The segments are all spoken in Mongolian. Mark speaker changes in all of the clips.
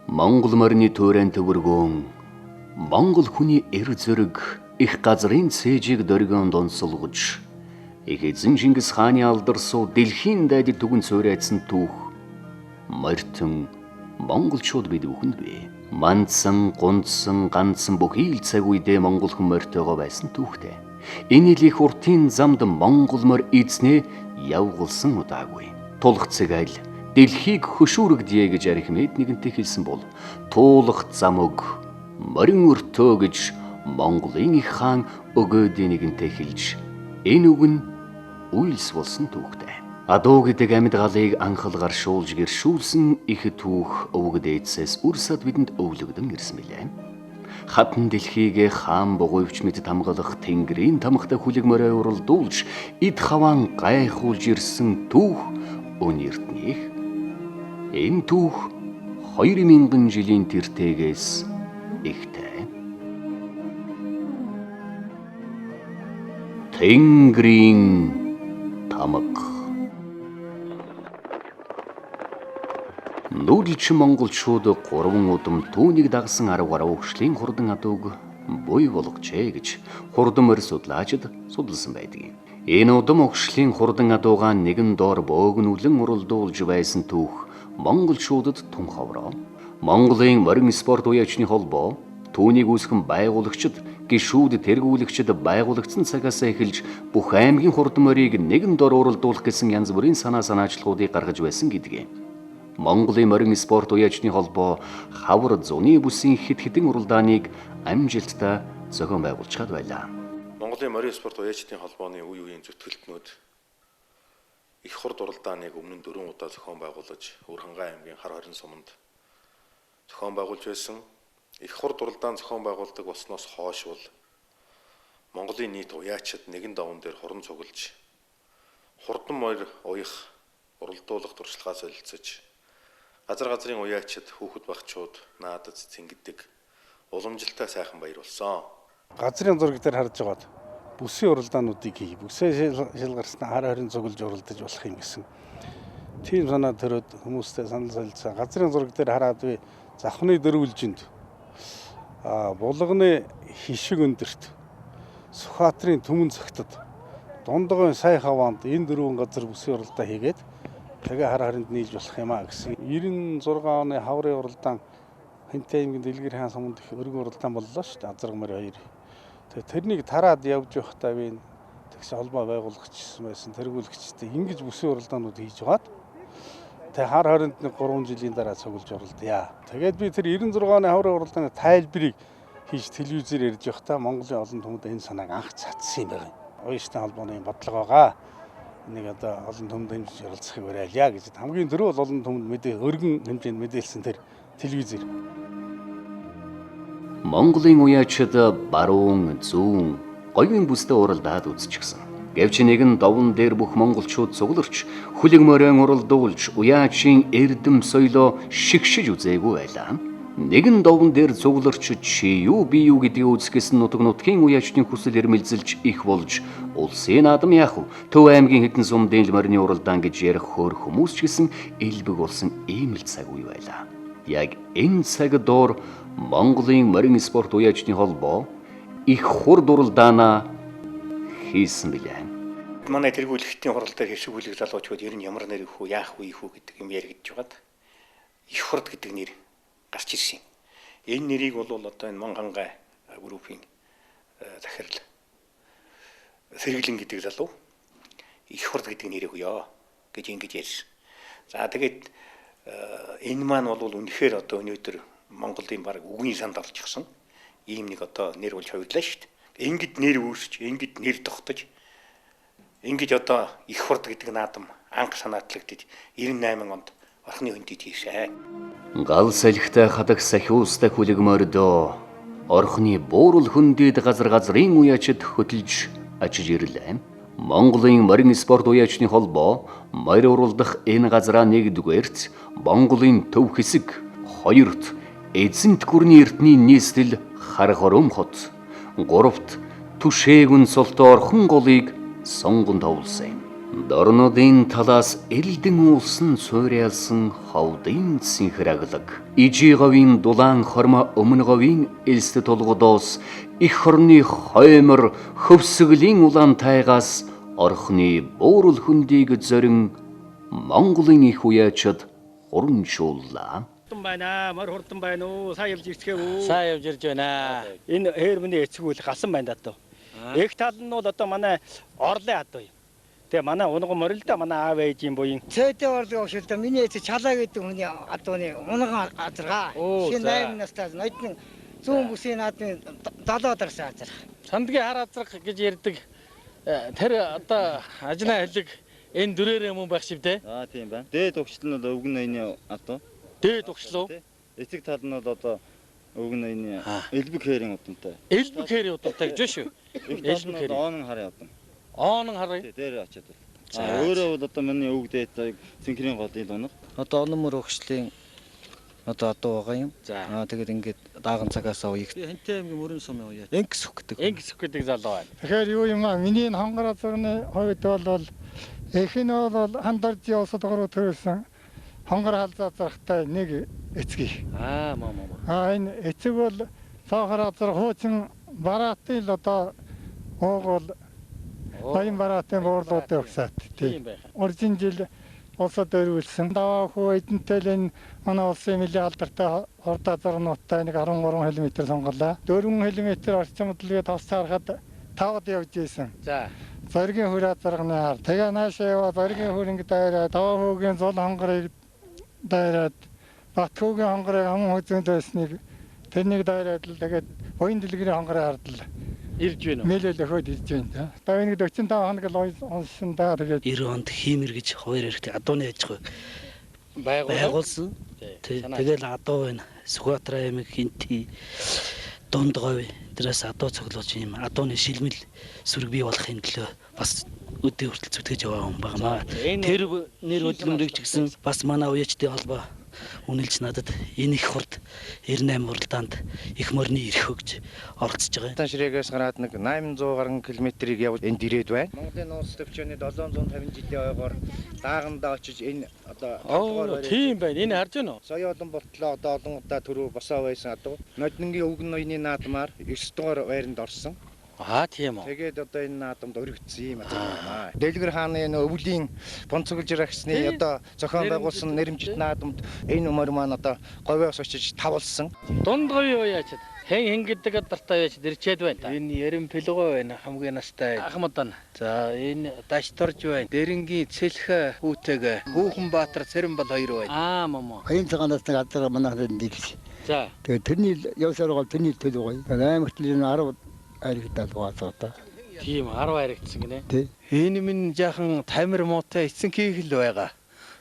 Speaker 1: Монгол морины туурайн төвөргөөн Монгол хүний эр зөрөг их газрын цээжийг дөргөн донсолгож их эзэн Чингис хааны алдарсуу дэлхийн дайдад түгэн цөөрайдсан түүх морьтон монголчууд бид бүхэнд бий. Мандсан, гунцсан, ганцсан бүхий л цаг үедээ монгол хүн морьтойгоо байсан түүхтэй. Энэ их уртын замд монгол морь эзнээ явгалсан удаагүй. Тулах цэгайл дэлхийг хөшүүрэгдье гэж Архимед нэгэнтээ хэлсэн бол туулах замөг морин өртөө гэж Монголын их хаан өгөөдийн нэгэнтээ хэлж энэ үг нь үйлс болсон түүхтэй. Адуу гэдэг амьд галыг анхалгаар шуулж гэршүүлсэн их түүх өвөг дээдсээс үрсад бидэнд өвлөгдөн ирсэн билээ. Хатан дэлхийг хаан бугуйвч мэд тамгалах тэнгэрийн тамхтай хүлэг морой уралдуулж эд хаваан гайхуулж ирсэн түүх өнөртнийх. Энэ түүх 2000 жилийн тэртээгээс ихтэй. Тэнгэрийн тамга. Нүүдэлчин монголчууд 3 удам түүнийг дагсан 10 гаруй өгшлийн хурдан адууг буй болгожээ гэж хурдан морь судлаачид судалсан байдаг. Энэ удам өгшлийн хурдан адуугаа нэгэн доор бөөгнүүлэн уралдуулж байсан түүх монголчуудад тун ховроо. Монголын морин спорт уяачны холбоо түүнийг үүсгэн байгуулагчид, гишүүд, тэргүүлэгчид байгуулагдсан цагаас эхэлж бүх аймгийн хурдан морийг нэгэн доор уралдуулах гэсэн янз бүрийн санаачлагуудыг гаргаж байсан гэдгийг. Монголын морин спорт уяачны холбоо хавар зуны бүсийн хэд хэдэн уралдааныг амжилттай зохион байгуулж чад байлаа.
Speaker 2: Монголын морин спорт уяачны холбооны үе үеийн зүтгэлтнүүд их хурд уралдааныг өмнө нь 4 удаа зохион байгуулж Өрхангай аймгийн Хар хорин суманд зохион байгуулж байсан. Их хурд уралдаан зохион байгуулдаг болсноос хойш бол Монголын нийт уяачид нэгэн даван дээр хуран цуглаж хурдан морь уях уралдуулах туршлагаас солилцож газрын уяачид хүүхэд багчууд наадад цэнгэдэг уламжилтай сайхан баяр болсон.
Speaker 3: Газрын зураг дээр харж байгаад бүсийн уралдаануудыг хий. Бүсээ шил гарснаа хар хорин цуглаж уралдаж болох юм гэсэн. Тийм санаа төрөөд хүмүүстэй санал солилцоо. Газрын зураг дээр хараад би завхны дөрвөлжинд булганы хишиг өндөрт Сүхбаатарын түмэн цагтад дундгойн сая хаваанд энэ 4 газар бүсийн уралдаа хийгээд тэгээ хар хоринд нийлж болох юм а гэсэн. 96 оны хаврын уралдаан Хэнтэй аймгийн Дэлгэр хаан суманд их өргөн уралдаан боллоо шүү дээ. Азар морь 2. Тэгээ тэрнийг тараад явж байхдаа би тэгш холбоо байгуулагдчихсан байсан. Тэргүүлэгчтэй ингэж бүсийн уралдаанууд хийж байгаад тэгээ хар хоринд 3 жилийн дараа цуглаж уралдъя. Тэгээд би тэр 96 оны хаврын уралдааны тайлбарыг хийж телевизээр ярьж байхдаа Монголын олон түмэнд энэ санааг анх цацсан юм байна. Уяачны холбооны бодлого байгаа. Энийг одоо олон түмэнд хэмжиж оролцохыг уриалъя гэж хамгийн түрүү бол олон түмэнд мэдээ өргөн хэмжээнд мэдээлсэн тэр телевизээр.
Speaker 1: Монголын уяачид баруун, зүүн, говийн бүстэй уралдаад үзчихсэн. Гэвч нэгэн даван дээр бүх монголчууд цугларч, хүлэг морин уралдуулж, уяачийн эрдэм соёлоо шигшиж үзээгүй байлаа. Нэгэн даван дээр цугларч чи юу би юу гэдгийг үзэхээс нутаг нутгийн уяачны хүсэл эрмэлзэлж их болж, улсын наадам яах вэ? Төв аймгийн хэдэн сумдын морины уралдаан гэж ярих хөөр хүмүүс ч гэсэн элбэг болсон ийм л цаг үе байлаа. Яг энэ цаг доор Монголын морин спорт уяачны холбоо их хурд уралдаанаа хийсэн билээ.
Speaker 4: Манай тэргүүлэгчдийн хурал дээр хэсэг бүлэг залуучууд ер нь ямар нэр өгөх үү, яах вэ гэдэг юм яригдж байгаад их хурд гэдэг нэр гарч ирсэн. Энэ нэрийг бол одоо энэ Монгангай группийн захирал Сэргэлэн гэдэг залуу их хурд гэдэг нэрийг өгөө гэж ингэж ярьсан. За тэгээд энэ маань бол үнэхээр одоо өнөөдөр Монголын баг үгийн санд орчихсон. Ийм нэг одоо нэр болж хувирлаа шүү дээ. Ингээд нэр үүсч, ингээд нэр тогтож, ингээд одоо их хурд гэдэг наадам анх санаатлагдаж 98 онд орхны хөндөд хийшээ.
Speaker 1: Гал салхитай хадах сахиустай хүлэг морьдоо орхны буурал хөндөд газрын уяачид хөтөлж очиж ирлээ. Монголын морин спорт уяачны холбоо морь уралдах энэ газраа нэгдүгээрт Монголын төв хэсэг, хоёрт эзэнт гүрний эртний нийслэл Хар хором хот, гуравт түшээгүн солтой орхон голыг сонгон тавуулсан юм. Дорнодын талаас элдэн уусан цуйралсан ховдын синхраглаг. Ижи говийн дулаан хормо өмнө говийн элст толгодоос их хорны хоймор хөвсгөлийн улаан тайгаас орхны буурал хөндийг зорин Монголын их уяачид хурамшууллаа.
Speaker 5: Байна мар хурдан байна уу сайн явж ирцгээв үү
Speaker 6: Сайн явж ирж байна.
Speaker 5: энэ хээрмний эцгүүл галсан байна даа. Их тал нь бол одоо манай орлын адуу юм. Тэгээ манай унган морил да манай аав ээжийн буян
Speaker 7: Цэдэ орлого ошилта миний эцэг чалаа гэдэг хүний адууны унган азаргаа. Шинэ 8 настай ноёдны зүүн бүсийн наадмын 70 дарсан азар.
Speaker 6: Сандгийн хар азрах гэж ярьдаг. Тэр одоо ажнаа хэлэг энэ дүрээрээ мөн байх шив дээ.
Speaker 8: Тийм байна. Дээд өгчл нь бол өвгөн ноёны адуу.
Speaker 6: Дээд өгчлөө.
Speaker 8: Эцэг тал нь бол одоо өвгөн ноёны элбэг хэрийн удамтай.
Speaker 6: Элбэг хэрийн удамтай гэж шүү.
Speaker 8: Элбэг хэрийн оонон харын удам.
Speaker 6: Оонон харъя.
Speaker 8: Дээр очиад байна. Өөрөө бол одоо миний өвгдээд цэнхрийн гол ил унах.
Speaker 9: Одоо онон мөр өгчлийн одоо адуу байгаа юм.
Speaker 6: За.
Speaker 9: Тэгээд ингээд дааган цагаас уяг.
Speaker 6: Хэнтэй аймгийн мөрөн сумын уяа.
Speaker 9: Энгс үг гэдэг.
Speaker 6: Энгис гэдэг залуу байна.
Speaker 10: Тэгэхээр юу юм аа миний хонгор азрын хувьд бол их нь бол хандарж явсад гороо төрсөн хонгор халзаа зарахтай нэг эцгийг.
Speaker 6: Маа.
Speaker 10: Энэ эцэг бол цаахар азар хуучин бараатын л одоо уугуул баян бараатын буурлуудын өгсөт.
Speaker 6: Тийм байх.
Speaker 10: Оржин жил улсад өрүүлсэн. Даваа хүү эдэнтэй л энэ манай улсын мөлийн алдартай хорд азарнуудтай нэг 13 км сонголоо. 4 км орчим хөдөлгөөд тосч харахад 5-д явж ийсэн.
Speaker 6: За.
Speaker 10: Зоригийн хөр азарганы хар. Тэгээ наашаа яваа зоригийн хөр ингэ дайраад даваа хөөгийн зул хонгорыг дайраад Батхуугийн хонгорыг аман хүзэнд байсныг тэрнийг дайраад л тэгээд буян дэлгэрийн хонгорыг хардл.
Speaker 6: Ирж байна уу?
Speaker 10: Нээлэл өхөд ирж байна. Тэгээ нэг 45 хоног л унсан даа тэгээд
Speaker 11: 90 онд хиймэр гэж хоёр хэрэгтэй адууны аж ахуй
Speaker 6: Байгуулсан.
Speaker 11: байгуулсан. Тэгэл адуу байна. Сүхбаатар аймаг хинти дунд говь дээрээс адуу цоглуулж юм адууны шилмэл сүрэг бий болохын төлөө бас өдөө хүртэл зүтгэж яваа хүн байна. Тэр нэр хөдөлмөрийг ч гэсэн бас манай уяачдын холбоо үнэлж надад энэ их хурд 98 уралдаанд их морины ирэх өгж оролцож байгаа.
Speaker 9: Тан ширээс гараад нэг 800 гаруй километрийг явж энд ирээд байна. Монголын нууц төвчөөний 750 жилийн ойгоор даагандаа очиж энэ одоо
Speaker 6: Тийм байна. Энэ харж байна уу?
Speaker 9: Соёо олон болтлоо одоо олон удаа төрөө босоо байсан адуу. Ноднгийн өвгөн ноёны наадмаар 9 дугаар байранд орсон.
Speaker 6: Тийм үү.
Speaker 9: Тэгээд одоо энэ наадамд өргөцсөн юм аа. Дэлгэр хааны энэ өвлийн бонцоглож рагсны одоо зохион байгуулсан нэрмжит наадамд энэ өмөр маань одоо говьоос очиж тавлсан.
Speaker 6: Дунд говийн уяачид хэн гэдэг адартай байж ирчээд байна та.
Speaker 5: энэ ярим пэлгоо байна хамгийн настай
Speaker 6: Ахмадан.
Speaker 5: за энэ дашторж байна дэрэнгийн цэлхэ хүүтэйг хүүхэн баатар цэрэн бол хоёр байна
Speaker 6: Маа.
Speaker 7: Баян цагаанаас нэг азар манайхад дилж.
Speaker 6: За.
Speaker 7: Тэгээд тэрний явсаар гол тэрний төлөв гоё. Аймагт л 10 аригдал угаасаа.
Speaker 6: Тийм 10 харигдсан гинэ.
Speaker 5: энэ минь жаахан тамир муутай эцэн хийх л байгаа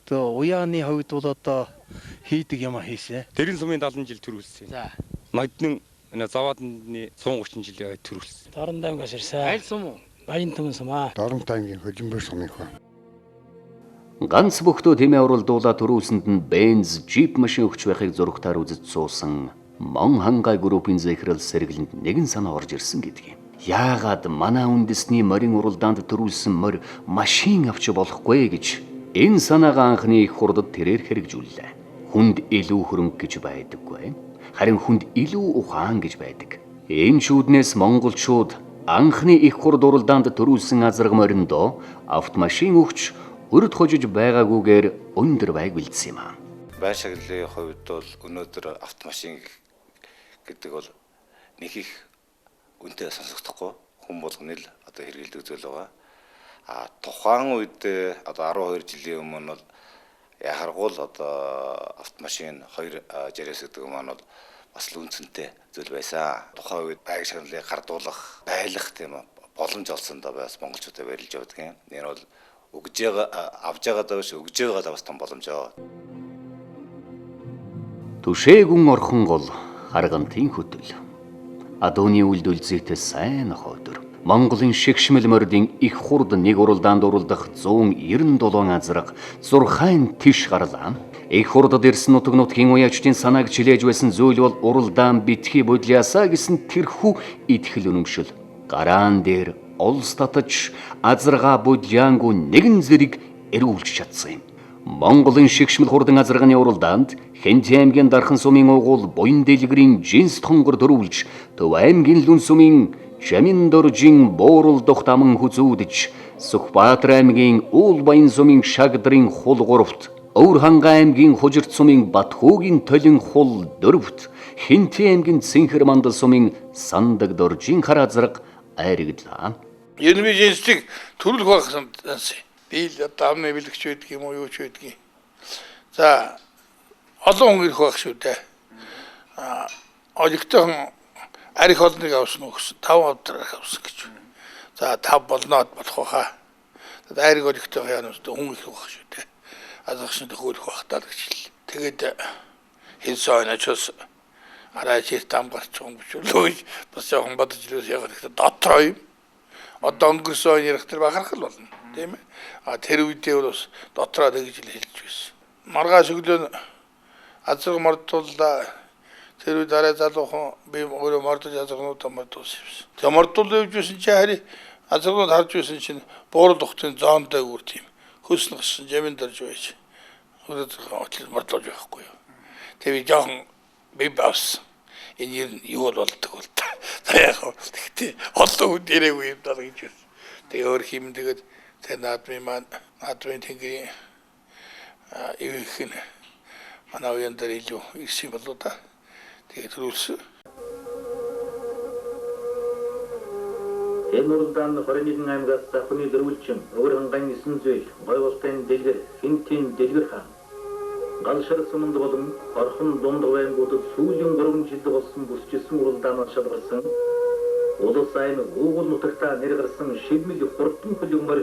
Speaker 5: то уяаны хувьд бол одоо хийдэг юм хийсэн
Speaker 12: Тэрэн сумын 70 жил төрүүлсэн.
Speaker 6: За.
Speaker 12: Нодны заваадны 130 жилийн төрүүлсэн.
Speaker 11: Дорн аймгаас ирсэн.
Speaker 6: Аль сум уу?
Speaker 11: Баян түмэн сум аа.
Speaker 10: Дорн таймгийн хөлбөмбөр сумын хөө.
Speaker 1: Ганц бүхтөө тэмээ уралдуулаа төрүүлсэнд нь бенз, джип машин өгч байхыг зурагтаар үзэж суусан Мон хангай группийн захирал сэргэлэнд нэгэн санаа орж ирсэн гэдэг юм. Яагаад манай үндэсний морин уралдаанд төрүүлсэн морь машин авч болохгүй гэж энэ санаагаа анхны их хурдад тэрээр хэрэгжүүллээ. Хүнд илүү хөрөнгө гэж байдаггүй. Харин хүнд илүү ухаан гэж байдаг. Энэ шүүднээс монголчууд анхны их хурд уралдаанд төрүүлсэн азраг мориндоо автомашин өгч өрд хожиж байгаагүйгээр өндөр байг бэлдсэн юм аа.
Speaker 13: Байр шагналын хувьд бол өнөөдөр автомашин гэдэг бол нэг их үнэтэй сонсогдохгүй хүн болгоны л одоо хэрэгэлдэг зүйл байгаа. Тухайн үед одоо 12 жилийн өмнө бол яхаргуул одоо автомашин 2 жаргас гэдэг маань бол бас л үнцэнтэй зүйл байсан. Тухайн үед байг шагналыг гардуулах, байлах тийм боломж олсон доо бас монголчуудад барилж явдаг юм. Энэ бол өгж байгаа авж байгаа даа биш өгж байгаа бас том боломж аа.
Speaker 1: Түшээгүн орхон гол харгантын хөтөл. Адууны үйлдэл зүйтэй сайн хойдор. Монголын шигшмэл мордын их хурд нэг уралдаанд уралдах 197 азраг 6 тиш гарлаа. Их хурдад ирсэн нутаг нутгийн уяачдын санааг чилээж байсан зүйл бол уралдаан битгий бодлиасаа гэсэн тэрхүү итгэл үнэмшил. Гараан дээр олс татаж азарга будянгу нэгэн зэрэг эрүүлж чадсан юм. Монголын шигшмэл хурдан азарганы уралдаанд Хэнти аймгийн Дархан сумын угуул Буян дэлгэрийн Жинс тонгор дөрвөлж Төв аймгийн Лүн сумын Жамин доржин Боорол дохтаман хүзүүдж Сүхбаатар аймгийн Уулбаян сумын Шагдрын хул 3-т Өвөр хангай аймгийн Хужирт сумын Батхуугийн Толин хул 4-т Хэнти аймгийн Цэнхэр мандал сумын Сандаг доржин хар азарга айрагдлаа.
Speaker 14: Энэ би жинсийг төрүүлэх багсан. Би л одоо амны бэлгч байдаг юм уу юу ч байдаг. За олон хүн ирэх байх шүү дээ. Олигтойхон арих олныг авсан уу гэсэн 5 авдрах авсан гэж. За 5 болноод болох байхаа. Тэгээд арих олигтойхон яанаас хүн ирэх байх шүү дээ. Азахшны хөөх байх таа гэж хэл. Тэгээд хэлсэн очос арайчир тамгарч юм биш үү? Бас жоохон бодож илүүс яг гэхдээ дотроо юм. Одоо өнгөрсөн ярих тэр бахархал болно. Тийм ээ. Тэр үедээ бол бас дотроо тэгж л хэлж байсан. Маргааш өглөө азар мордуулаа. Тэр үед арай залуухан би өөрөө мордож азарнуудаа мордуулсан юм. Тэгээ мордуул явжсэн чи хари азарнууд харж байсан чинь буурал ухтын зоондоо гүр тийм. Хөснө гсэн жамин дорж байж. Өөрөө мордуулж байхгүй юу. Тэгээ би жоохон би бас энэ юу болдог бол та яг гэхдээ олон хүн ирээгүй юм даа гэж байна. Тэгээ өөр хим тэгээд тэр наадмын тэнгэрийн их манай уян дээр илүү ирсэн болоо та. Тэгээд төрүүлсэн.
Speaker 15: Энэ уралдаанд 21 аймгаас хүний дөрвөлчин Өвөр хангайн 9 зөөл Гойволтын дэлгэр Хинтийн дэлгэр хаан Галшар суманд болон Орхон дундгай аймагуудад сүүлийн 3 жил болсон бүсчилсэн уралдаанаар шалгарсан улс айн Google нутагтаа нэр гарсан шигмэл хурдан хөлөмөр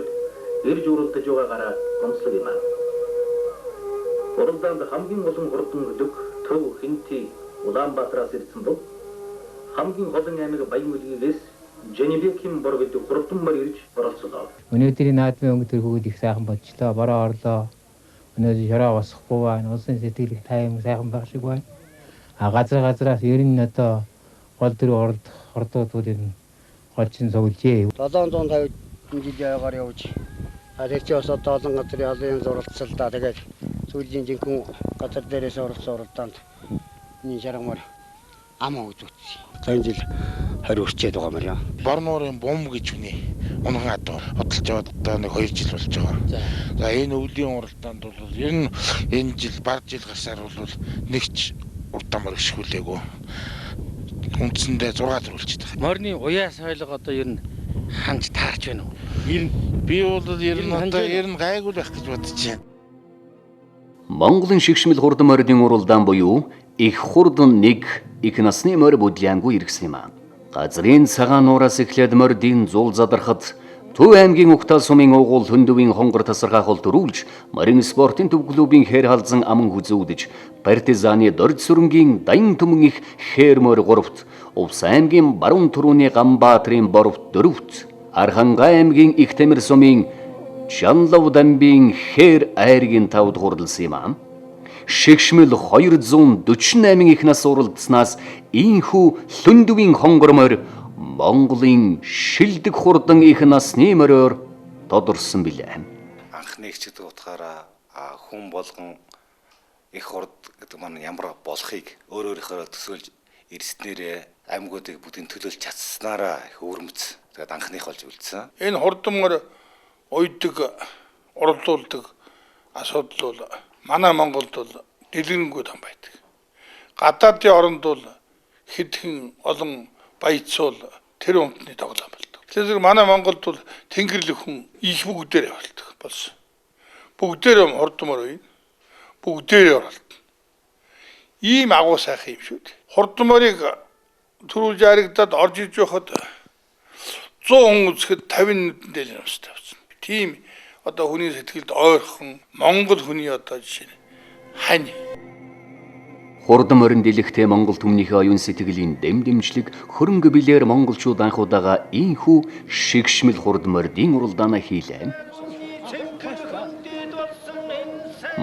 Speaker 15: ирж уралдаж байгаагаараа гомцлог юм аа. Уралдаанд хамгийн олон хурдан хөлөг Төв, Хинти, Улаанбаатараас ирсэн бол хамгийн холон аймаг Баян үлгээс Женебекийн бор гэдэг хурдан мөр ирж оролцлоо.
Speaker 16: Өнөөдрийн наадмын өнгө төрхүүд их сайхан болчлоо. Бороо орлоо. Өнөөдөр шороо босхгүй байна. Улсын сэтгэл тайван сайхан байх шиг байна. Газраас ер нь одоо гол төр ордууд ер нь голчин суулжээ.
Speaker 7: 750 жил яваар явж. Тэр чинь бас одоо олон газрын алын зуралцал да. Тэгээд сүүлийн жинхэнэ газар дээрээс оролцсон уралдаанд энэ шаргамар амаа үзүүлсэн. Тэр жил 20 өрчээд байгаа мөр яа.
Speaker 14: Борнуурын бум гэж үний унган адуу хөдөлж яваад одоо нэг 2 жил болж байгаа. За энэ өвлийн уралдаанд бол ер нь энэ жил баг жил гасаар бол нэгч урдамар ишгүүлээгүй. Үндсэндээ 6 төрүүлж байгаа.
Speaker 6: Морины уяа соёлго одоо ер нь ханж таарч байна уу?
Speaker 14: Ер нь би бол ер нь гайгүй байх гэж бодож байна.
Speaker 1: Монголын шигшмэл хурдан морины уралдаан буюу их хурдан 1 их насны морь будянгу иргэсэн юм аа. Газрын цагаан нуураас эхлээд мордын зул задрахад Төв аймгийн Угтаа сумын угуул Хөндөвийн хонгор тасаргаах хол төрүүлж Марин спортын төв клубын хээр халзан аман хүзүүдж партизаны дорж сүрэнгийн дайн төмөн их хээр морь 3-т Увс аймгийн Баруун Түрүүний Ганбаатрын борвт 4-т Архангай аймгийн Их Тамир сумын Жанлав дамбын хээр айргийн 5-д хурдалсан юм аа. Шигшмэл 248 их нас уралдснаас ийхүү Лүндөвийн хонгор морь Монголын шилдэг хурдан их насны морьор тодорсон билээ.
Speaker 13: Анхны хичээд утгаараа хүн болгон их хурд гэдэг маань ямар болохыг өөрөөрийнхөө төсөөлж ирснээрээ аймагуудыг бүгдийг төлөөлж чадсанараа их өвөрмөц. Тэгээд анхных болж үлдсэн.
Speaker 14: Энэ хурдан морь уйдаг, урлуулдаг асуудал бол манай Монголд бол дэлгэрэнгүй том байдаг. Гадаадын оронд бол хэдхэн олон баяцуул тэр өмтний тоглоом болдог. Тэгэхээр манай Монголд бол тэнгэрлэг хүн их бүгдээрээ болдог болсон. Бүгдээрээ хурдмор үе. Бүгдээрээ оролдно. Ийм агуу сайхан юм шүү дээ. Хурдморыг түрүүлж харагдаад орж иж явахад 100 хүн үзэхэд 50 минутын дээр юмстай болсон. Тийм одоо хүний сэтгэлд ойрхон Монгол хүний одоо жишээ нь хань.
Speaker 1: Хурдан морин дэлгэхтэй Монгол түмнийхээ оюун сэтгэлийн дэмдэмжлэг хөрөнгө билээр монголчууд анх удаага ийхүү шигшмэл хурдан мордын уралдаанаа хийлээ.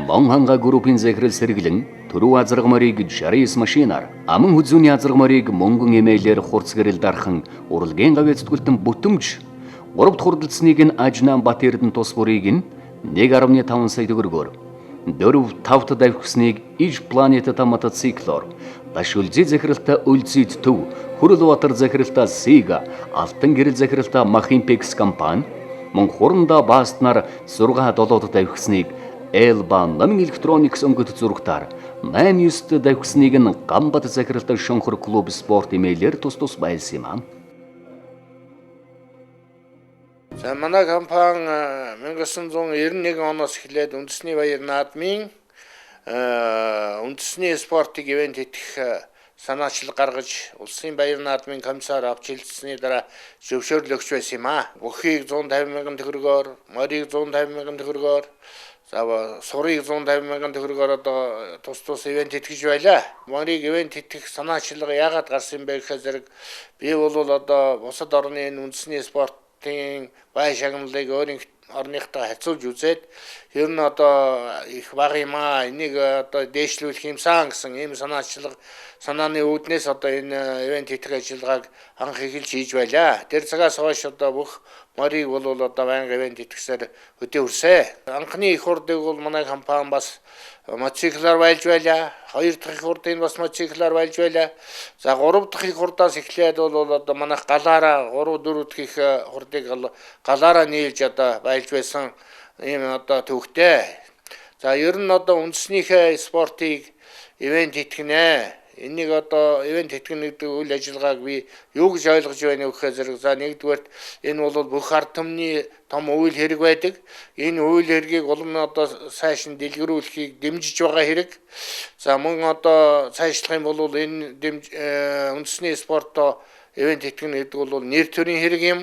Speaker 1: Монханга группийн захирал сэргэлэн Түрүү азарга морийг 69 машинаар аман хүзүүний азарга морийг мөнгөн эмээлээр хурц гэрэл дархан урлагийн гавь эцэтгүүлтэн бүтэмж 3 дахь хурдалцсныг нь Ажнаан Бат Эрдэнэ тус бүрийг нь 1.5 сая төгрөгөөр, 4-5 давхисныг иж планета мотоциклоор, Дашүлзий захиралтай Үлзийд төв, Хүрлбаатар захиралтай Сига, Алтан гэрэл захиралтай Махимпекс компани, мөн хурандаа бааснаар 6-7 давхисныг Элба намын электроникс өнгөт зурагтаар, 8-9 давхисныг нь Гамбат захиралтай Шонхор клуб спорт имэйлээр тус байсан юм аа.
Speaker 14: За манай компани 1991 оноос эхлээд үндэсний баяр наадмын үндэсний спортыг ивент хийх санаачлал гаргаж улсын баяр наадмын комиссар авч хэлцсэний дараа зөвшөөрөл өгч байсан юм аа. Бүхийг 150 мянган төгрөгөөр, морийг 150 мянган төгрөгөөр, сурыг 150 мянган төгрөгөөр одоо тус ивент хийх байлаа. Морийг ивент хийх санаачлал яагаад гарсан бэ гэхээр зэрэг би бол одоо бусад орны үндэсний спорт бай шагналыг өөрийн орныхтой харьцуулж үзээд ер нь одоо их бага юм аа, энийг одоо дээшлүүлэх юмсан гэсэн ийм санааны үүднээс одоо энэ ивент хийх ажиллагааг анх эхэлж хийж байлаа. Тэр цагаас хойш одоо бүх морийг бол одоо байнга ивент хийхсээр өдөө хүрсэ. Анхны их хурдыг бол манай компани бас мотоциклаар байлж байлаа. 2 дахь их хурдыг бас мотоциклаар байлж байлаа. За 3 дахь их хурдаас эхлээд бол одоо манайх галаараа 3-4 дахь их хурдыг галаараа нийлж одоо байлж байсан ийм одоо төвхтэй. За ер нь одоо үндэснийхээ спортыг ивент хийх нэ. Энийг одоо ивент хийх гэдэг үйл ажиллагааг би юу гэж ойлгож байна вэ гэхээр зэрэг за нэгдүгээр энэ бол бүх ард түмний том үйл хэрэг байдаг. Энэ үйл хэргийг улам одоо сайшин дэлгэрүүлэхийг дэмжиж байгаа хэрэг. За мөн одоо цаашлах юм бол энэ үндэсний спортоо ивент хийх гэдэг бол нэр төрийн хэрэг юм.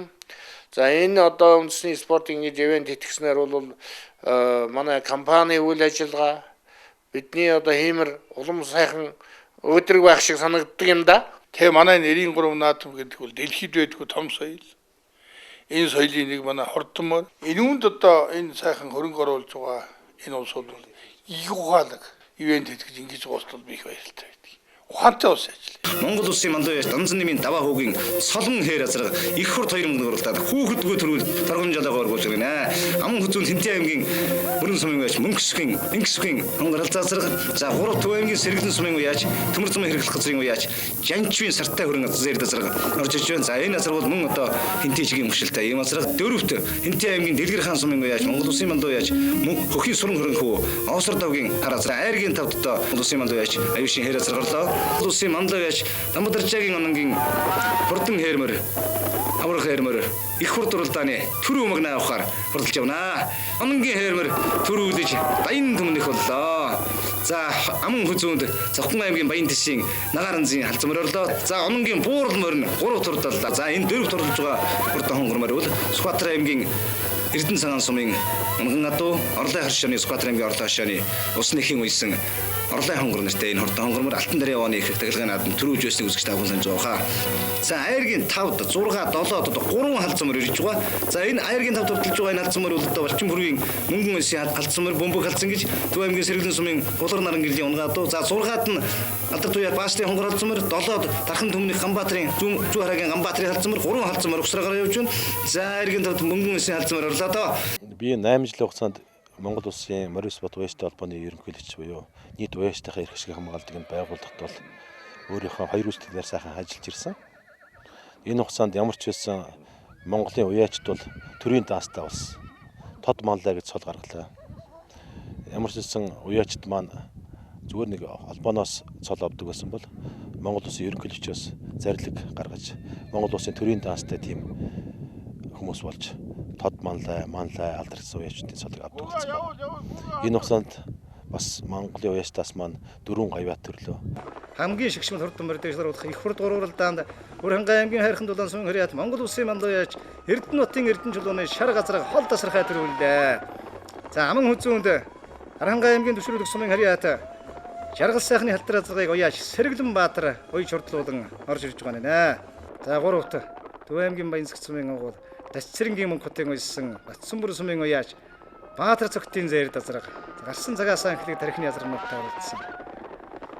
Speaker 14: За энэ одоо үндэсний спорт ингэж ивент хийхснээр бол манай компани үйл ажиллагаа бидний одоо хиймэр улам сайхан өдрөг байх шиг санагддаг юм да. Тэгээ манай 93 наадам гэдэг бол дэлхийд байдгүй том соёл. Энэ соёлын нэг манай хурдмор. Энэ үүнд одоо энэ сайхан хөрөнгө оруулж байгаа энэ улсууд бол их ухаалаг ивент хийх гэж ингэж уулзтал би их баярлалтай байдаг. Ухаантай ус ажил.
Speaker 17: Монгол улсын мандуу яш Данзан нэмийн даваа хүүгийн солон хээр азраг их хурд 2000 оруулаад хүүхэдгөө төрүүл торгон жолоогоо өргүүлж байна. Аман хүзүүн Тэнтэй аймгийн бүрэн сумын яш мөнгөсхийн, ингэсхийн хонгарал зазраг за 3 төв аймгийн сэргэлэн сумын уяач, төмөр зумын хэрэглэх газрын уяач, жанчвын сартай хөрөнгө зэр дазраг орж иж байна. За энэ азраг бол мөн одоо Тэнтэй чигийн мөшөлтэй. Ийм азраг дөрөвт Тэнтэй аймгийн Дэлгэр хаан сумын уяач, Монгол улсын мандуу яач, мөн хөхийн суран хөрөнгө хүү, Осор давгийн хар азраг айргийн тавдтаа Монгол улсын мандуу яач, аюушийн хээр азраглаа. Улсын мандуу яач Дамбадарчаагийн ононгийн хурдан хэрмэр аврах хэрмэр их хурд уралдааны төрөө магнаа авахаар хурдалж явнаа. Ононгийн хэрмэр төрүүлж баян түмнэх боллоо. За аман хүзүүнд Завхан аймгийн Баян тишийн Нагаранзын халзмөр орлоо. За ононгийн буурал морин 3 турдаллаа. За энэ 4 турдалж байгаа хурдан хонгормор бол Сүхбаатар аймгийн Эрдэнэ цагаан сумын Онгон адуу Орлын харшааны Сүхбаатар аймгийн Орлын харшааны усныхийн үйсэн Орлын хонгор нартай энэ хурдан хонгормор Алтан дарын явааны их тахилгааны наадам төрүүлж байсныг үзэж тавхан санаж байгаа. За айргийн 5-д 6 7-д одоо 3 халзмөр ирж байгаа. За энэ айргийн 5-д турдалж байгаа энэ халзмөр бол одоо Балчин бүргийн мөнгөн улсын халзмөр бөмбөг халзан гэж Төв аймгийн Сэргэлэн сумын Булгар наран гэрлийн Унган адуу. За 6-д нь Алдар туяа Баасны хонгор халзмөр, 7-д Дархан төмний Ганбаатарын Зүү харагийн Ганбаатарын халзмөр, 3 халзмөр угсраагаар явж байна. За айргийн 5-д мөнгөн улсын халзмөр орлоо доо.
Speaker 18: Би 8 жилийн хугацаанд Монгол улсын морин спорт уяачтай холбооны ерөнхийлөгч буюу нийт уяачтайхаа эрх ашиг хамгаалдаг нь байгууллагт бол өөрийнхөө 2 үйлчлэлээр сайхан ажиллаж ирсэн. Энэ хугацаанд ямар ч байсан Монголын уяачт бол төрийн даастай болсон. Тод манлаа гэж цол гаргалаа. Ямар ч байсан уяачт маань зүгээр нэг холбооноос цол авдаг байсан бол Монгол улсын ерөнхийлөгчөөс зарлиг гаргаж Монгол улсын төрийн даастай тийм хүмүүс болж тод манлай алдарсан уяачдын цолыг авдаг болсон байна. Энэ хугацаанд бас Монголын уяачтаас маань 4 гавьяат төрлөө.
Speaker 19: Хамгийн шигшмэл хурдан морь дэглэр удах их хурд гурвалдаанд Бүрхангай аймгийн хайрхан дулаан сумын хөряат Монгол улсын мандуу яач Эрдэнэ нутгийн Эрдэнэ чулууны шар газрыг хол тасархай төрүүллээ. За аман хүзүүнд Харангай аймгийн төвшрүүлэх сумын хөряат Жаргал сайхны халтар азрыг уяач Сэргэлэн Баатар уй шурдлуулан орж ирж байгаа нэ. За 3-т Төв аймгийн Баянсагт сумын агуул Дасцэрэнгийн мөнгө хотын уйсан Батсанбүр сумын уяач Баатар цогтын зээр дазраг гарсан цагаас анхлыг тарихны язрагнуудтай оролцсон.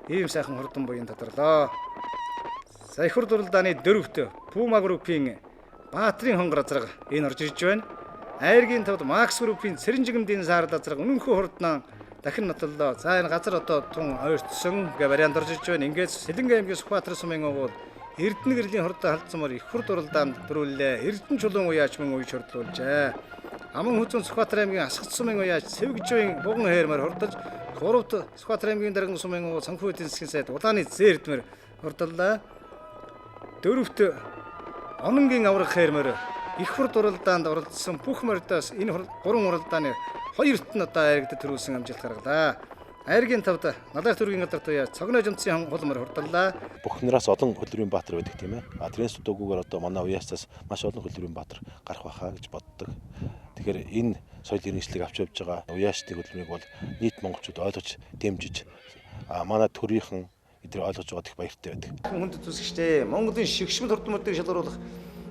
Speaker 19: Ийм сайхан хурдан буян тодорлоо. За их хурд уралдааны 4-т Пума группийн Баатрин хонгор азраг энэ орж ирж байна. Айргийн тавд Макс группийн Цэрэнжигмдийн саард азраг үнэнхүү хурднаа дахин нотлоо. За энэ газар одоо тун ойртсон гэ вариант орж ирж байна. Ингээд Сэлэнгэ аймгийн Сүхбаатар сумын овол Эрдэнэ гэрлийн хордоо халдсамаар их хурд уралдаанд төрүүллээ. Эрдэнэ чулуун уяач мөн үеч хордлуулжээ. Аман хүзүүн Сүхбаатар аймгийн Асгац сумын уяач Сэвгжийн буган хээрмээр хордож, гуравт Сүхбаатар аймгийн Дарган сумын овол Санхүү эдийн засгийн сайд Улааны Зээрдмэр хордлоо. Дөрөвт Ононгийн аврах хээрмээр их хурд уралдаанд оролцсон бүх мордоос энэ гурван уралдааны хоёрт нь одоо айрагд төрүүлсэн амжилт гаргалаа. Айргийн тавд Налах төргийн газар туяа цогноо жимцийн холмор хордлоо.
Speaker 18: Бухнараас олон хөлрийн баатар байдаг тийм ээ. Тэрнээс дүүгээр одоо манай уяасаас маш олон хөлрийн баатар гарах байхаа гэж боддог. Тэгэхээр энэ соёл иргэншлиг авч явж байгаа уяасчдын хөлрийг бол нийт монголчууд ойлгож дэмжиж манай төрийнхэн эдгээр ойлгож байгаад их баяртай байдаг.
Speaker 19: Хүнд зүсгчтэй Монголын шигшмэл хурдмуудыг шалгаруулах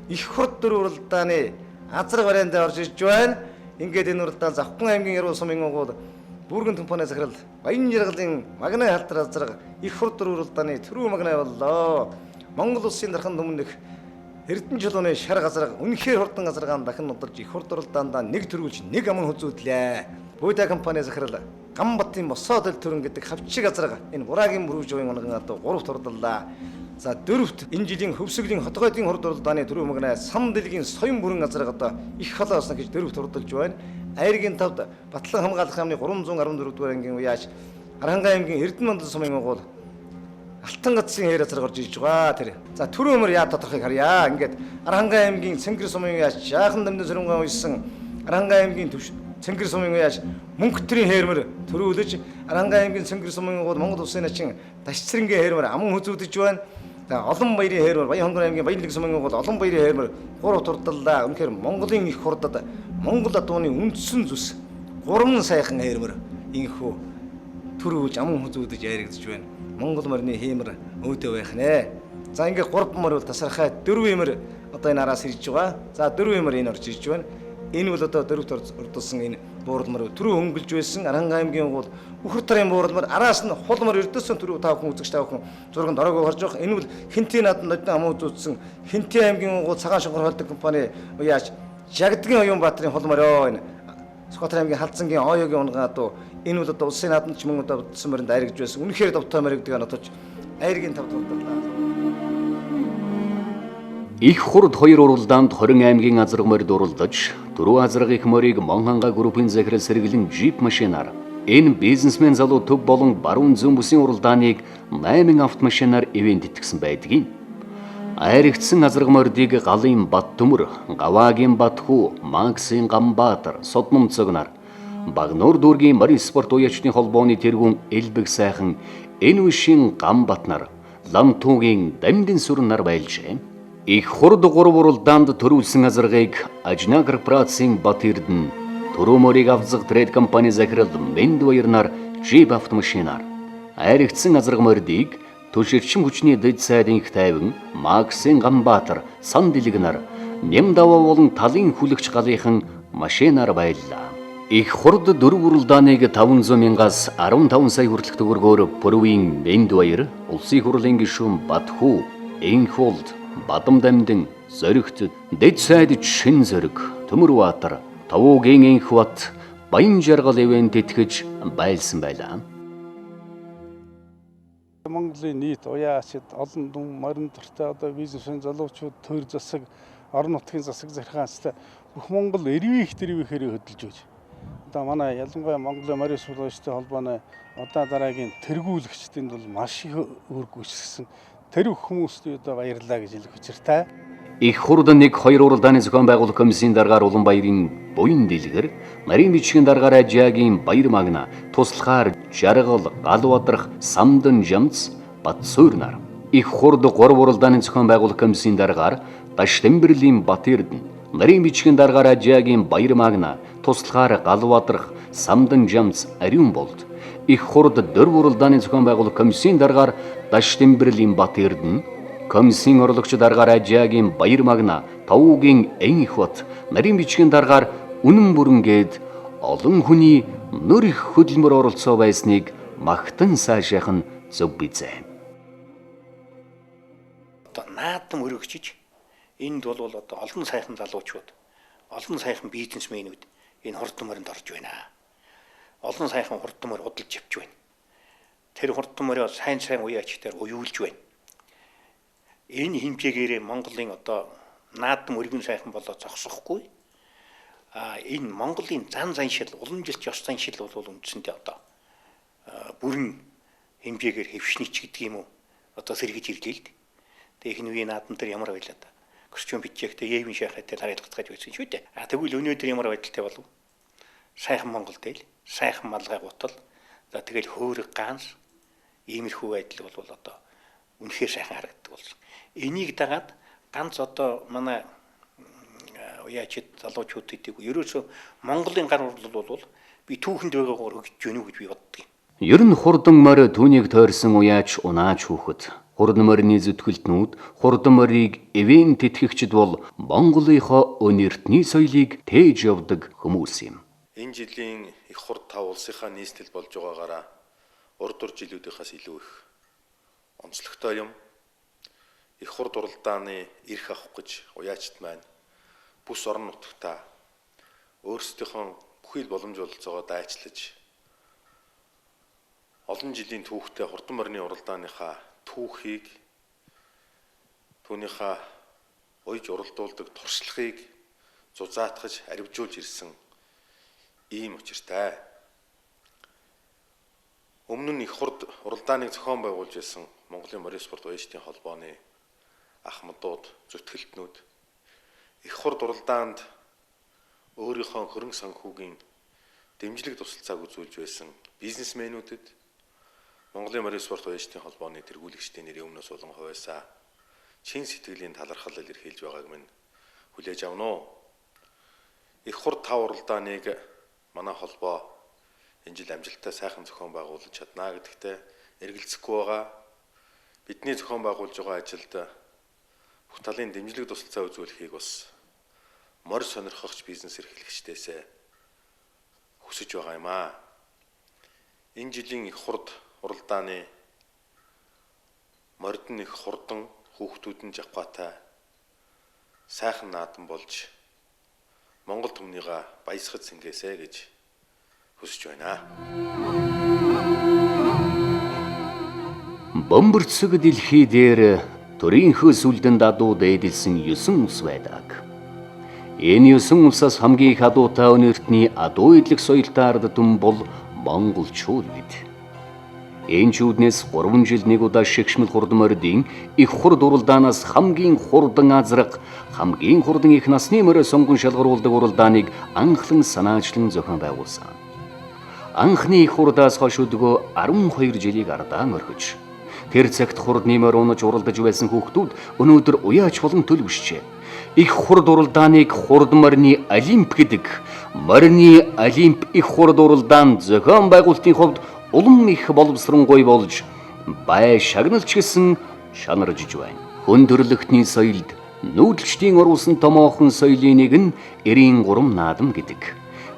Speaker 19: их хурд дөр уралдааны азар варианд орж ирж байна. Ингээд энэ уралдаан Завхан аймгийн Яруу сумын овол Бүргэн компани захирал Баян жаргалын магнай халтраа зарга их хурд дөр уралдааны түрүү магнай боллоо. Монгол улсын дархан өмнөх Эрдэнэ чулууны шар газар үнэхээр хурдан газаргаан дахин нодолж их хурд уралдаандаа нэг төрүүлж нэг аман хүзүүдлээ. Буудай компани захирал Гамбатын Мосоодл төрөн гэдэг хавчиг газарга энэ Бураагийн мөрөв жуйн онгон одоо 3-т уралдаллаа. За дөрөвт энэ жилийн хөвсгөлийн хотгойдын хурд уралдааны түрүү магнай Сам дэлгийн соён бүрэн газарга одоо их халаасна гэж дөрөвт уралдалж байна. Айргийн тавд Батлан хамгаалах яамны 314 дугаар ангийн уяач Аранхай аймгийн Эрдэнэ мандал сумын овол Алтан гацгийн хэр азар горж иж байгаа тэр. За түрүү өмөр яа тодорхойг харъя. Ингээд Аранхай аймгийн Цэнгэр сумын уяач Жаахан дамдын сөрөнгөө уйсан Аранхай аймгийн Цэнгэр сумын уяач Мөнгөтрийн хээрмэр төрүүлж Аранхай аймгийн Цэнгэр сумын овол Монгол улсын начин Дашцэрэнгийн хээрмэр аман хүзүүдэж байна. За олон баярын хээрмэр Баян хонгор аймгийн Баянлэг сумын овол олон баярын хээрмэр 3 турдаллаа. Үнэхээр Монголын их хурдад Монгол адууны үндсэн зүс 3 сайхан хээрмэр инхүү төрүүлж аман хүзүүдэж яригдж байна. Монгол морины хиймэр өөдөө байх нэ. За ингээд 3 мөр бол тасархай 4 имэр одоо энэ араас ирж байгаа. За 4 имэр энэ орж ирж байна. Энэ бол одоо дөрөвт ордулсан энэ бууралмар түрүү хөнгөлж байсан Аранхай аймгийн бол үхэр тарын бууралмар араас нь хулмар өрдөөсөн түрүү тав хүн үзэгч тав хүн зурганд ороог гарч байгаа. Энэ бол Хинтийн наадад нодон амуу зүүцсэн Хинтийн аймгийн цагаан шонгор холдог компани уяач Жагдгийн оюун баатрын хулмар энэ Сүхбаатар аймгийн Халдсангийн Оёгийн унган адуу энэ бол одоо улсын нааданд ч мөн одоо бодсон мөрөнд айрагж байсан. Үнэхээр довтой мэрэгдэг анотож айргийн тавд боллоо.
Speaker 1: Их хурд хоёр уралдаанд 20 аймгийн азраг морьд уралдаж, дөрөв азраг их морийг Монханга группийн захирал сэргэлэн джип машинаар энэ бизнесмен залуу төв болон баруун зүүн бүсийн уралдааныг 8 автомашинаар ивент итгэсэн байдгийг. Айрагдсан азраг морьдыг Галын Баттөмөр, Гаваагийн Батхүү, Максын Гамбаатар, Содном цогнаар Багнуур дүүргийн морин спорт уяачны холбооны тэргүүн Элбэг сайхан энэ үшийн Гамбатнаар Ламтуугийн Дамдын сүрнээр байлжээ. Их хурд 3 уралдаанд төрүүлсэн азаргыг Ажна корпорацийн Бат Эрдэнэ, Түрүү морийг авзах трейд компани захирал Мэнд баярнаар джип автомашинаар айрагдсан азраг морьдыг Түширчин хүчний дэд сайдын их тайван Максын Гамбаатар сан дэлгэнаар нэм даваа болон талын хүлэгч галынхан машинаар байлаа. Их хурд 4 уралдааныг 500 мянгаас 15 сая хүртэлх төгрөгөөр Пүрвийн Мэнд баяр, улсын хурлын гишүүн Батхүү, Энхолд, Бадам дамдын Зоригт, дэд сайд Чин Зориг, Төмөрбаатар, Тавуугийн Энхбат, Баян жаргал ивент итгэж байлсан байлаа.
Speaker 3: Монголын нийт уяачид олон дүн морин дуртай одоо бизнесмен залуучууд төр засаг орон нутгийн засаг захиргаанчтай бүх Монгол эрвих тэрвихээр хөдөлж байна. Одоо манай ялангуяа Монголын морин спорттой холбооны удаа дараагийн тэргүүлэгчдэнд бол маш их үүрэг гүйцэтгэсэн тэр хүмүүст одоо баярлалаа гэж хэлэх учиртай.
Speaker 1: Их хурд 1-2 уралдааны зохион байгуулах комиссийн даргаар Улаанбаярын буян дэлгэр, Марийн бичгийн даргаар Ажаагийн Баяр магна, туслахаар Жаргал, Галбаатарх, Самдан Жамц, Батсуурнаар. Их хурд 3 уралдааны зохион байгуулах комиссийн даргаар Таштэмбэрлийн Бат Эрдэнэ, Марийн бичгийн даргаар Ажаагийн Баяр магна, туслахаар Галбаатарх, Самдан Жамц, Ариун болд. Их хурд 4 уралдааны зохион байгуулах комиссийн даргаар Таштэмбэрлийн Бат Эрдэнэ, комиссийн орлогч даргаар Ажаагийн Баяр магна, Тавуугийн Энхбат, Марийн бичгийн даргаар Үнэн бүрэнгээд олон хүний нөр их хөдөлмөр оролцоо байсныг магтан сайшаах нь зөв бизээ.
Speaker 4: Одоо наадам өргөчж Энд бол одоо олон сайхан залуучууд, олон сайхан бизнесмэнүүд энэ хурдан морьд орж байна. Олон сайхан хурдан морь удалж явж байна. Тэр хурдан морио сайн уяачтаар уюулж байна. Энэ хэмжээгээр Монголын одоо наадам өргөн сайхан болоод зогсохгүй. Энэ Монголын зан заншил, уламжилт ёс заншил бол үндсэндээ одоо бүрэн хэмжээгээр хэвшнийч гэдэг юм уу? Одоо сэргэж ирлээ л дээ. Тэгээ энэ үеийн наадам дээр ямар байлаа да? Костюм бичээхтэй Евин шахатай харилцаж байсан шүү дээ. Тэгвэл өнөөдөр ямар байдалтай болов? Сайхан Монгол дээл, сайхан малгай гутал, за тэгэл хөөрөг ганс иймэрхүү байдал бол одоо үнэхээр сайхан харагддаг болсон. Энийг дагаад ганц одоо манай уяачид залуучууд гэдэг ерөөсөө Монголын гар урлал бол би түүхэнд байгаагаар хөгжиж гэнэ үү гэж би боддог юм.
Speaker 1: Ер нь хурдан морь түүнийг тойрсон уяач унааж хүүхэд хурдан морины зүтгэлтнүүд хурдан морийг эвэн тэтгэгчд бол Монголынхоо өнертний соёлыг тээж явдаг хүмүүс юм.
Speaker 2: Энэ жилийн их хурд тав улсынхаа нийслэл болж байгаагаараа урд жилүүдийнхээс илүү их онцлогтой юм. Их хурд уралдааны эрх авах гэж уяачд маань бүс орон нутгатаа өөрсдийнхөө бүхий л боломж олцоогоо дайчлаж олон жилийн түүхтэй хурдан морины уралдааныхаа түүхийг түүнийхээ уйж уралдуулдаг туршлагыг зузаатгаж аривжуулж ирсэн ийм учиртай. Өмнө нь их хурд уралдааныг зохион байгуулж байсан Монголын морин спорт уяачдын холбооны ахмадууд, зүтгэлтнүүд их хурд уралдаанд өөрийнхөө хөрөнгө санхүүгийн дэмжлэг тусалцааг үзүүлж байсан бизнесмэнүүдэд Монголын морин спорт уяачдын холбооны тэргүүлэгчдийн нэрийн өмнөөс улан хувьяасаа чин сэтгэлийн талархал илэрхийлж байгааг минь хүлээж авна уу. Их хурд тав уралдааныг манай холбоо энэ жил амжилттай сайхан зохион байгуулж чадна гэдэгтээ эргэлзэхгүй байгаа. Бидний зохион байгуулж байгаа ажилд бүх талын дэмжлэг тусалцаа үзүүлэхийг бас морь сонирхогч бизнес эрхлэгчдээс хүсэж байгаа юм аа. Энэ жилийн их хурд уралдааны морьд нь их хурдан хүүхдүүд нь жавхаатай сайхан наадам болж Монгол түмнийга баясгаж сэнгээсэ гэж хүсэж байна.
Speaker 1: Бомбөрцөг дэлхий дээр төрийнхөө сүлдэнд адууд эдэлсэн 9 ус байдаг. Энэ 9 усаас хамгийн их адуутай өнертний адуу эдлэг соёлтой ард түмэн бол монголчууд бид. Энэ чүүднээс 3 жил нэг удаа шигшмэл хурдан морьдын их хурд уралдаанаас хамгийн хурдан азраг, хамгийн хурдан их насны морь сонгон шалгаруулдаг уралдааныг анхлан санаачлан зохион байгуулсан. Анхны их хурдаас хойш өдгөө 12 жилийг ардаа орхиж тэр цагт хурдны морь унаж уралдаж байсан хүүхдүүд өнөөдөр уяач болон төлөвшжээ. Их хурд уралдааныг хурдан морины олимп гэдэг морины олимп их хурд уралдаанд зохион байгуулалтын хувьд улам их боловсронгуй болж бай шагналч гэсэн шанаржиж байна. Хүн төрлөختний соёлд нүүдэлчдийн оруулсан томоохон соёлын нэг нь 93 наадам гэдэг.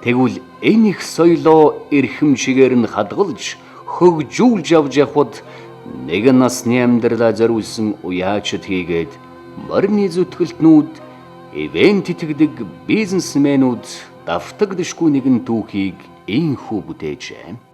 Speaker 1: Тэгвэл энэ их соёлоо эрхэмшигээр нь хадгалж хөгжүүлж явж явхад нэг насны амьдралаа зориулсан уяачд хийгээд морины зүтгэлтнүүд ивент итгэдэг бизнесмэнүүд давтагдшгүй нэгэн түүхийг ийхүү бүтээжээ.